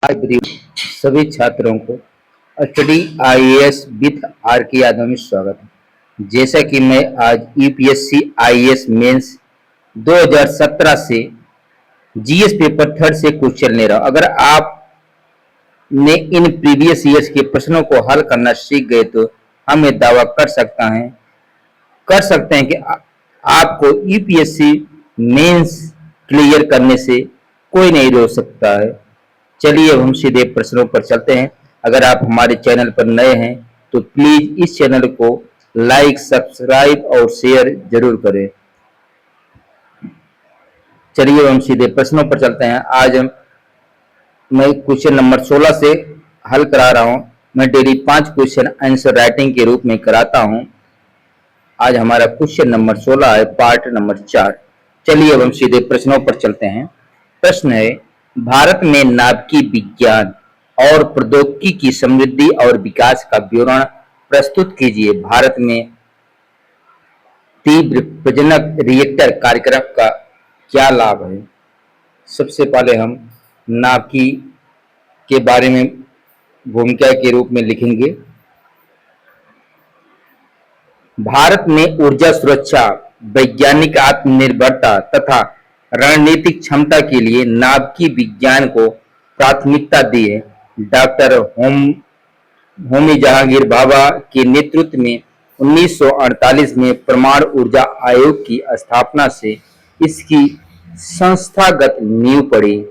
सभी छात्रों को स्टडी आईएएस विथ आर के यादव में स्वागत है। जैसा कि मैं आज यूपीएससी आईएएस मेंस 2017 से जीएस पेपर थर्ड से क्वेश्चन ले रहा हूं। अगर आपने इन प्रीवियस ईयर्स के प्रश्नों को हल करना सीख गए तो हम ये दावा कर सकते हैं कि आपको यूपीएससी मेंस क्लियर करने से कोई नहीं रोक सकता है। चलिए अब हम सीधे प्रश्नों पर चलते हैं। अगर आप हमारे चैनल पर नए हैं तो प्लीज इस चैनल को लाइक, सब्सक्राइब और शेयर जरूर करें। चलिए हम सीधे प्रश्नों पर चलते हैं। मैं क्वेश्चन नंबर 16 से हल करा रहा हूं। मैं डेली 5 क्वेश्चन आंसर राइटिंग के रूप में कराता हूं। आज हमारा क्वेश्चन नंबर 16 है, पार्ट नंबर 4। चलिए अब हम सीधे प्रश्नों पर चलते हैं। प्रश्न है, भारत में नाभिकीय विज्ञान और प्रौद्योगिकी की समृद्धि और विकास का विवरण प्रस्तुत कीजिए। भारत में तीव्र प्रजनक रिएक्टर कार्यक्रम का क्या लाभ है? सबसे पहले हम नाभिकीय के बारे में भूमिका के रूप में लिखेंगे। भारत में ऊर्जा सुरक्षा, वैज्ञानिक आत्मनिर्भरता तथा रणनीतिक क्षमता के लिए नाभिकीय विज्ञान को प्राथमिकता दी है। डॉक्टर होमी जहांगीर भाभा के नेतृत्व में 1948 में परमाणु ऊर्जा आयोग की स्थापना से इसकी संस्थागत नींव पड़ी।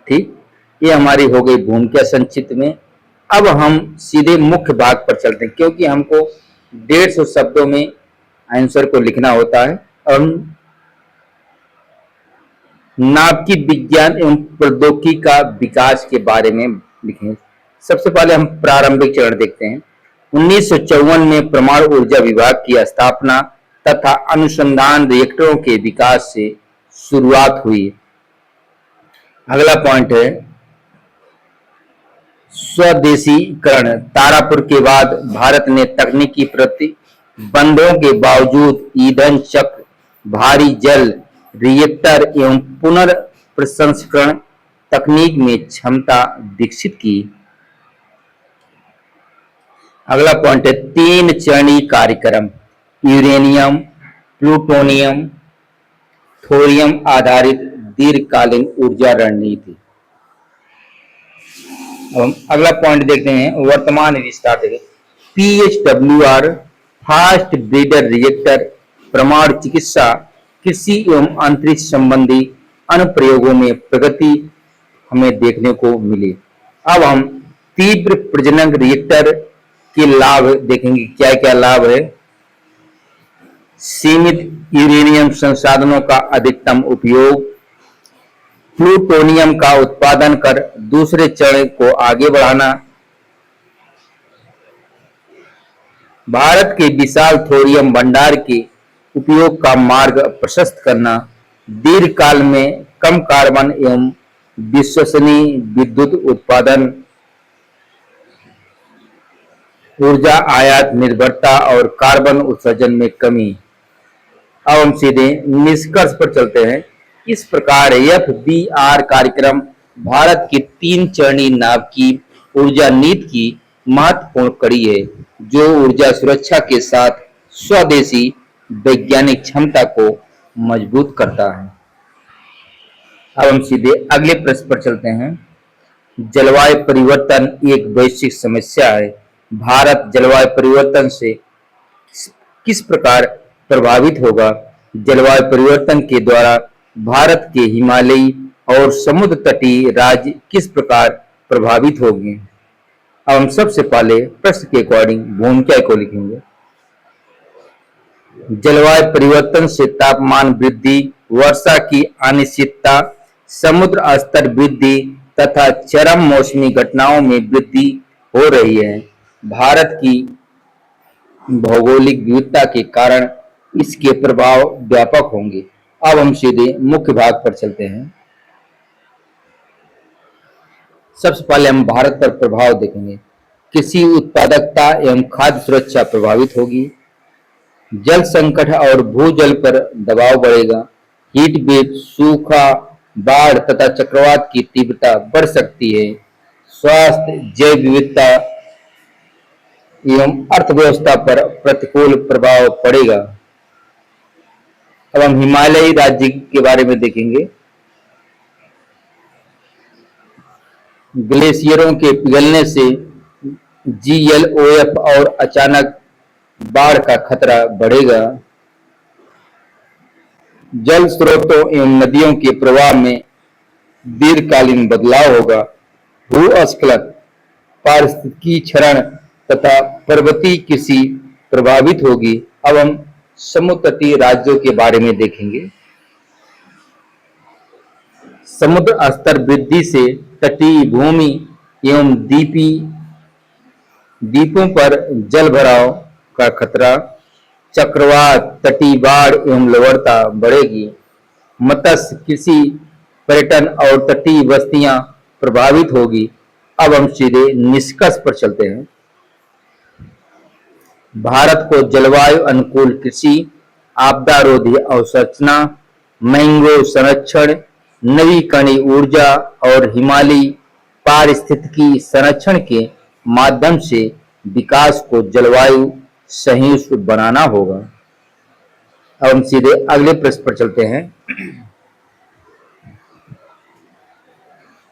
ठीक, ये हमारी हो गई भूमिका संक्षिप्त में। अब हम सीधे मुख्य भाग पर चलते हैं, क्योंकि हमको 150 शब्दों में आंसर को लिखना होता है। हम नाभिकीय विज्ञान एवं प्रौद्योगिकी का विकास के बारे में लिखें। सबसे पहले हम प्रारंभिक चरण देखते हैं। 1954 में परमाणु ऊर्जा विभाग की स्थापना तथा अनुसंधान रिएक्टरों के विकास से शुरुआत हुई। अगला पॉइंट है स्वदेशीकरण। तारापुर के बाद भारत ने तकनीकी प्रतिबंधों के बावजूद ईंधन चक्र, भारी जल रिएक्टर एवं पुनर्प्रसंस्करण तकनीक में क्षमता विकसित की। अगला पॉइंट है 3 चरणीय कार्यक्रम। यूरेनियम, प्लूटोनियम, थोरियम आधारित दीर्घकालीन ऊर्जा रणनीति। अगला पॉइंट देखते हैं वर्तमान विस्तार देखें। PHWR फास्ट ब्रीडर रिएक्टर, परमाणु चिकित्सा, कृषि एवं अंतरिक्ष संबंधी अनुप्रयोगों में प्रगति हमें देखने को मिली। अब हम तीव्र प्रजनन रिएक्टर के लाभ देखेंगे। क्या क्या लाभ है? सीमित यूरेनियम संसाधनों का अधिकतम उपयोग, प्लूटोनियम का उत्पादन कर दूसरे चरण को आगे बढ़ाना, भारत के विशाल थोरियम भंडार के उपयोग का मार्ग प्रशस्त करना, दीर्घकाल में कम कार्बन एवं विश्वसनीय विद्युत उत्पादन, ऊर्जा आयात निर्भरता और कार्बन उत्सर्जन में कमी। अब हम सीधे निष्कर्ष पर चलते हैं। इस प्रकार FBR कार्यक्रम भारत की 3 चरणीय नाभिकीय ऊर्जा नीति की महत्वपूर्ण कड़ी है, जो ऊर्जा सुरक्षा के साथ स्वदेशी वैज्ञानिक क्षमता को मजबूत करता है। अब हम सीधे अगले प्रश्न पर चलते हैं। जलवायु परिवर्तन एक वैश्विक समस्या है। भारत जलवायु परिवर्तन से किस प्रकार प्रभावित होगा? जलवायु परिवर्तन के द्वारा भारत के हिमालयी और समुद्र तटीय राज्य किस प्रकार प्रभावित होंगे? अब हम सबसे पहले प्रश्न के अकॉर्डिंग भूमिका को लिखेंगे। जलवायु परिवर्तन से तापमान वृद्धि, वर्षा की अनिश्चितता, समुद्र स्तर वृद्धि तथा चरम मौसमी घटनाओं में वृद्धि हो रही है। भारत की भौगोलिक विविधता के कारण इसके प्रभाव व्यापक होंगे। अब हम सीधे मुख्य भाग पर चलते हैं। सबसे पहले हम भारत पर प्रभाव देखेंगे। कृषि उत्पादकता एवं खाद्य सुरक्षा प्रभावित होगी। जल संकट और भूजल पर दबाव बढ़ेगा। हीट वेव, सूखा बाढ़ तथा चक्रवात की तीव्रता बढ़ सकती है। स्वास्थ्य, जैव विविधता एवं अर्थव्यवस्था पर प्रतिकूल प्रभाव पड़ेगा। अब हम हिमालयी राज्य के बारे में देखेंगे। ग्लेशियरों के पिघलने से GLOF और अचानक बाढ़ का खतरा बढ़ेगा। जल स्रोतों एवं नदियों के प्रवाह में दीर्घकालीन बदलाव होगा। भूस्खलन, पारिस्थितिकी क्षरण तथा पर्वतीय कृषि प्रभावित होगी। अब हम समुद्र तटीय राज्यों के बारे में देखेंगे। समुद्र स्तर वृद्धि से तटीय भूमि एवं द्वीपों पर जल भराव का खतरा, चक्रवात, तटीय बाढ़ एवं लवणता बढ़ेगी। मत्स्य कृषि, पर्यटन और तटीय बस्तियां प्रभावित होगी। अब हम सीधे निष्कर्ष पर चलते हैं। भारत को जलवायु अनुकूल कृषि, आपदा रोधी अवसंरचना, मैंग्रोव संरक्षण, नवीकरणीय ऊर्जा और हिमालयी पारिस्थितिकी संरक्षण के माध्यम से विकास को जलवायु सहिष्णु बनाना होगा। अब हम सीधे अगले प्रश्न पर चलते हैं।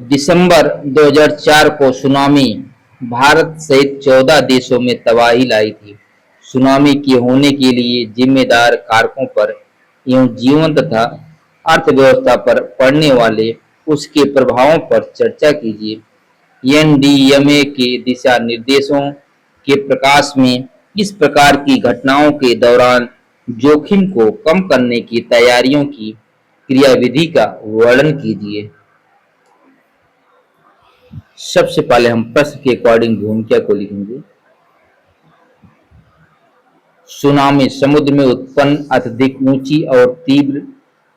दिसंबर 2004 को सुनामी भारत सहित 14 देशों में तबाही लाई थी। सुनामी के होने के लिए जिम्मेदार कारकों पर एवं जीवन तथा अर्थव्यवस्था पर पड़ने वाले उसके प्रभावों पर चर्चा कीजिए। NDMA के दिशा निर्देशों के प्रकाश में इस प्रकार की घटनाओं के दौरान जोखिम को कम करने की तैयारियों की क्रियाविधि का वर्णन कीजिए। सबसे पहले हम प्रश्न के अकॉर्डिंग भूमिका को लिखेंगे। सुनामी समुद्र में उत्पन्न अत्यधिक ऊंची और तीव्र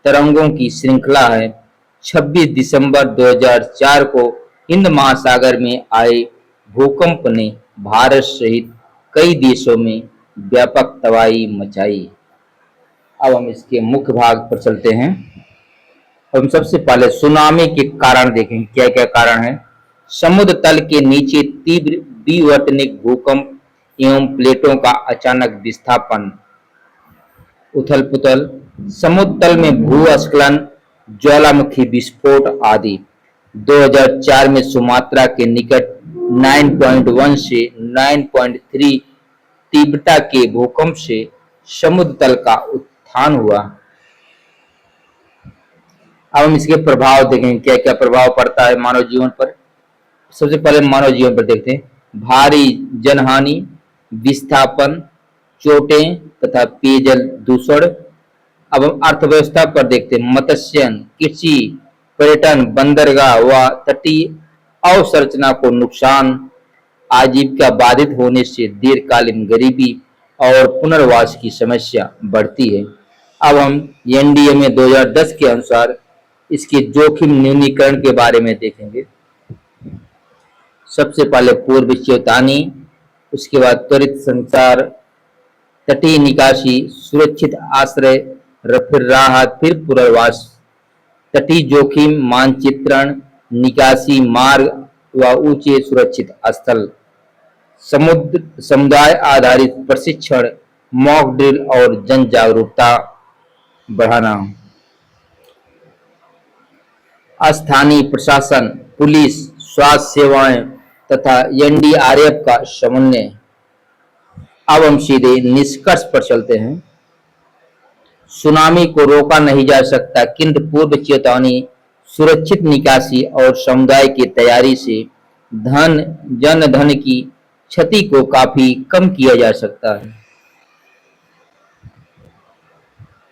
तरंगों की श्रृंखला है। 26 दिसंबर 2004 को हिंद महासागर में आए भूकंप ने भारत सहित कई देशों में व्यापक तबाही मचाई। अब हम इसके मुख्य भाग पर चलते हैं। हम सबसे पहले सुनामी के कारण देखेंगे, क्या क्या कारण है। समुद्र तल के नीचे तीव्र विवर्तनिक भूकंप एवं प्लेटों का अचानक विस्थापन, उथल पुथल, समुद्र तल में भूस्खलन, ज्वालामुखी विस्फोट आदि। 2004 में सुमात्रा के निकट 9.1 से 9.3 तीव्रता के भूकंप से समुद्र तल का उत्थान हुआ। अब हम इसके प्रभाव देखेंगे, क्या क्या प्रभाव पड़ता है मानव जीवन पर। सबसे पहले मानव जीवन पर देखते हैं। भारी जनहानि, विस्थापन, चोटें तथा पेयजल दूषण। अब हम अर्थव्यवस्था पर देखते हैं। मत्स्य, कृषि, पर्यटन, बंदरगाह व तटीय अवसंरचना को नुकसान, आजीविका बाधित होने से दीर्घकालीन गरीबी और पुनर्वास की समस्या बढ़ती है। अब हम NDMA 2010 के अनुसार इसके जोखिम न्यूनीकरण के बारे में देखेंगे। सबसे पहले पूर्व चेतावनी, उसके बाद त्वरित संचार, तटीय निकासी, सुरक्षित आश्रय, फिर राहत, फिर पुनर्वास, तटीय जोखिम मानचित्रण, निकासी मार्ग व ऊंचे सुरक्षित स्थल, समुदाय आधारित प्रशिक्षण, मॉक ड्रिल और जन जागरूकता बढ़ाना। स्थानीय प्रशासन, पुलिस, स्वास्थ्य सेवाएं तथा NDRF का समन्वय। अब हम सीधे निष्कर्ष पर चलते हैं। सुनामी को रोका नहीं जा सकता, किंतु पूर्व चेतावनी, सुरक्षित निकासी और समुदाय की तैयारी से जन धन की क्षति को काफी कम किया जा सकता है।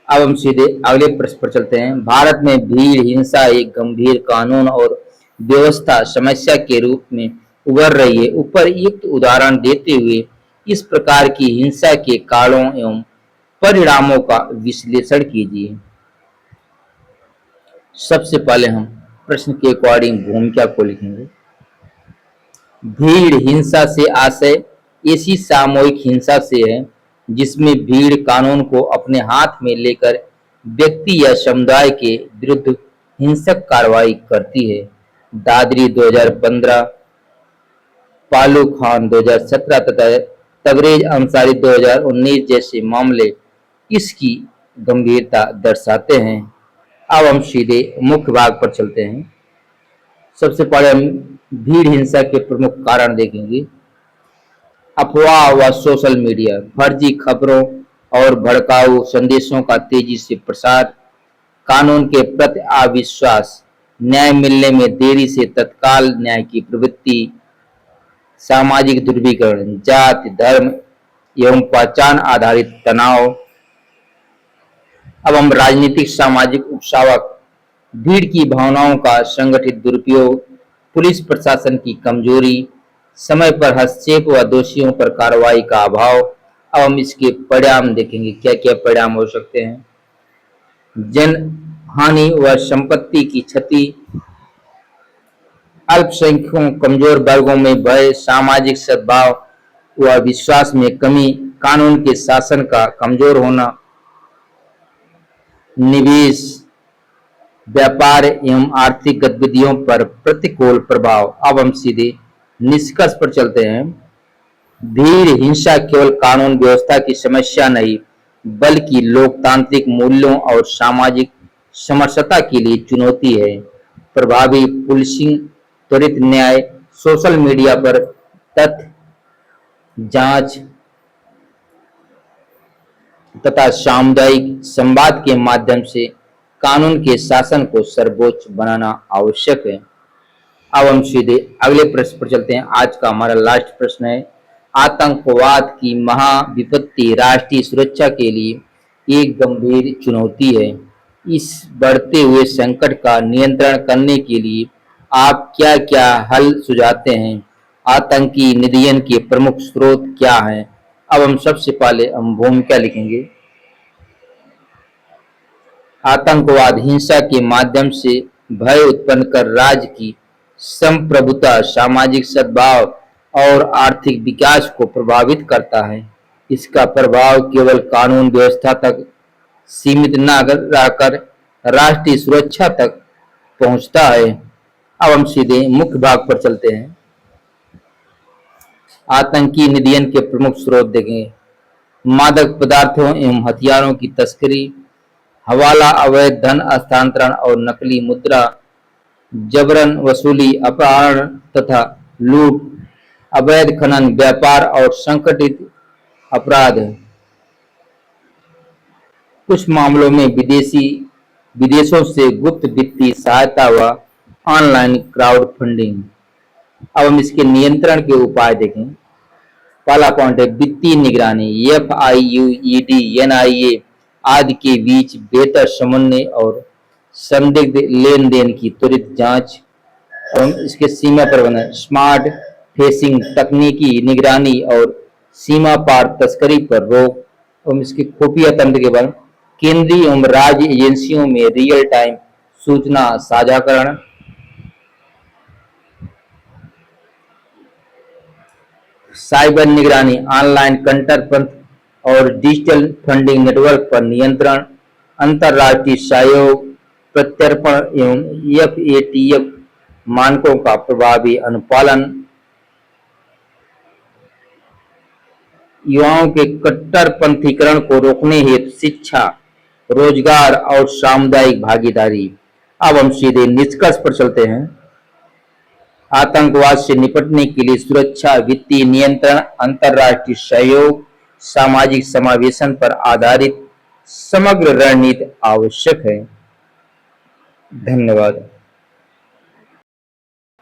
अब हम सीधे अगले प्रश्न पर चलते हैं। भारत में भीड़ हिंसा एक गंभीर कानून और व्यवस्था समस्या के रूप में उभर रही है। उपयुक्त उदाहरण देते हुए इस प्रकार की हिंसा के कारणों एवं परिणामों का विश्लेषण कीजिए। सबसे पहले हम प्रश्न के अकॉर्डिंग भूमिका को लिखेंगे। भीड़ हिंसा से आशय ऐसी सामूहिक हिंसा से है जिसमें भीड़ कानून को अपने हाथ में लेकर व्यक्ति या समुदाय के विरुद्ध हिंसक कार्रवाई करती है। दादरी 2015, पालू खान 2017 तथा तबरेज अंसारी 2019 जैसे मामले इसकी गंभीरता दर्शाते हैं। अब हम सीधे मुख्य भाग पर चलते हैं। सबसे पहले हम भीड़ हिंसा के प्रमुख कारण देखेंगे। अफवाह व सोशल मीडिया, फर्जी खबरों और भड़काऊ संदेशों का तेजी से प्रसार, कानून के प्रति अविश्वास, न्याय मिलने में देरी से तत्काल न्याय की प्रवृत्ति, सामाजिक ध्रुवीकरण, जाति, धर्म एवं पहचान आधारित तनाव। अब हम राजनीतिक सामाजिक उकसावक, भीड़ की भावनाओं का संगठित दुरुपयोग, पुलिस प्रशासन की कमजोरी, समय पर हस्तक्षेप व दोषियों पर कार्रवाई का अभाव। अब हम इसके परिणाम देखेंगे, क्या क्या परिणाम हो सकते हैं। जन हानि व संपत्ति की क्षति, अल्पसंख्यकों कमजोर वर्गों में भय, सामाजिक सद्भाव व विश्वास में कमी, कानून के शासन का कमजोर होना, निवेश, व्यापार एवं आर्थिक गतिविधियों पर प्रतिकूल प्रभाव। अब हम सीधे निष्कर्ष पर चलते हैं। भीड़ हिंसा केवल कानून व्यवस्था की समस्या नहीं, बल्कि लोकतांत्रिक मूल्यों और सामाजिक समरसता के लिए चुनौती है। प्रभावी पुलिसिंग, त्वरित न्याय, सोशल मीडिया पर तथ्य जांच तथा सामुदायिक संवाद के माध्यम से कानून के शासन को सर्वोच्च बनाना आवश्यक है। अब हम सीधे अगले प्रश्न पर चलते हैं। आज का हमारा लास्ट प्रश्न है, आतंकवाद की महाविपत्ति राष्ट्रीय सुरक्षा के लिए एक गंभीर चुनौती है। इस बढ़ते हुए संकट का नियंत्रण करने के लिए आप क्या क्या हल सुझाते हैं? आतंकी निधन के प्रमुख स्रोत क्या हैं? अब हम सबसे पहले हम भूमिका लिखेंगे। आतंकवाद हिंसा के माध्यम से भय उत्पन्न कर राज्य की संप्रभुता, सामाजिक सद्भाव और आर्थिक विकास को प्रभावित करता है। इसका प्रभाव केवल कानून व्यवस्था तक सीमित न रहकर राष्ट्रीय सुरक्षा तक पहुंचता है। अब हम सीधे मुख्य भाग पर चलते हैं। आतंकी निधन के प्रमुख स्रोत देखें। मादक पदार्थों एवं हथियारों की तस्करी, हवाला, अवैध धन हस्तांतरण और नकली मुद्रा, जबरन वसूली, अपहरण तथा लूट, अवैध खनन, व्यापार और संगठित अपराध। कुछ मामलों में विदेशों से गुप्त वित्तीय सहायता व ऑनलाइन क्राउड फंडिंग। अब हम इसके नियंत्रण के उपाय देखें। पहला पॉइंट है वित्तीय निगरानी, FIU, ED, NIA आदि के बीच बेहतर समन्वय और संदिग्ध लेन देन की त्वरित जांच एवं इसके सीमा प्रबंधन, स्मार्ट फेसिंग, तकनीकी निगरानी और सीमा पार तस्करी पर रोक एवं इसके खुफिया तंत्र के बारे में केंद्रीय एवं राज्य एजेंसियों में रियल टाइम सूचना साझाकरण, साइबर निगरानी, ऑनलाइन कंट्राबंद और डिजिटल फंडिंग नेटवर्क पर नियंत्रण, अंतर्राष्ट्रीय सहयोग, प्रत्यर्पण एवं FATF मानकों का प्रभावी अनुपालन, युवाओं के कट्टरपंथीकरण को रोकने हेतु शिक्षा, रोजगार और सामुदायिक भागीदारी। अब हम सीधे निष्कर्ष पर चलते हैं। आतंकवाद से निपटने के लिए सुरक्षा, वित्तीय नियंत्रण, अंतर्राष्ट्रीय सहयोग, सामाजिक समावेशन पर आधारित समग्र रणनीति आवश्यक है। धन्यवाद।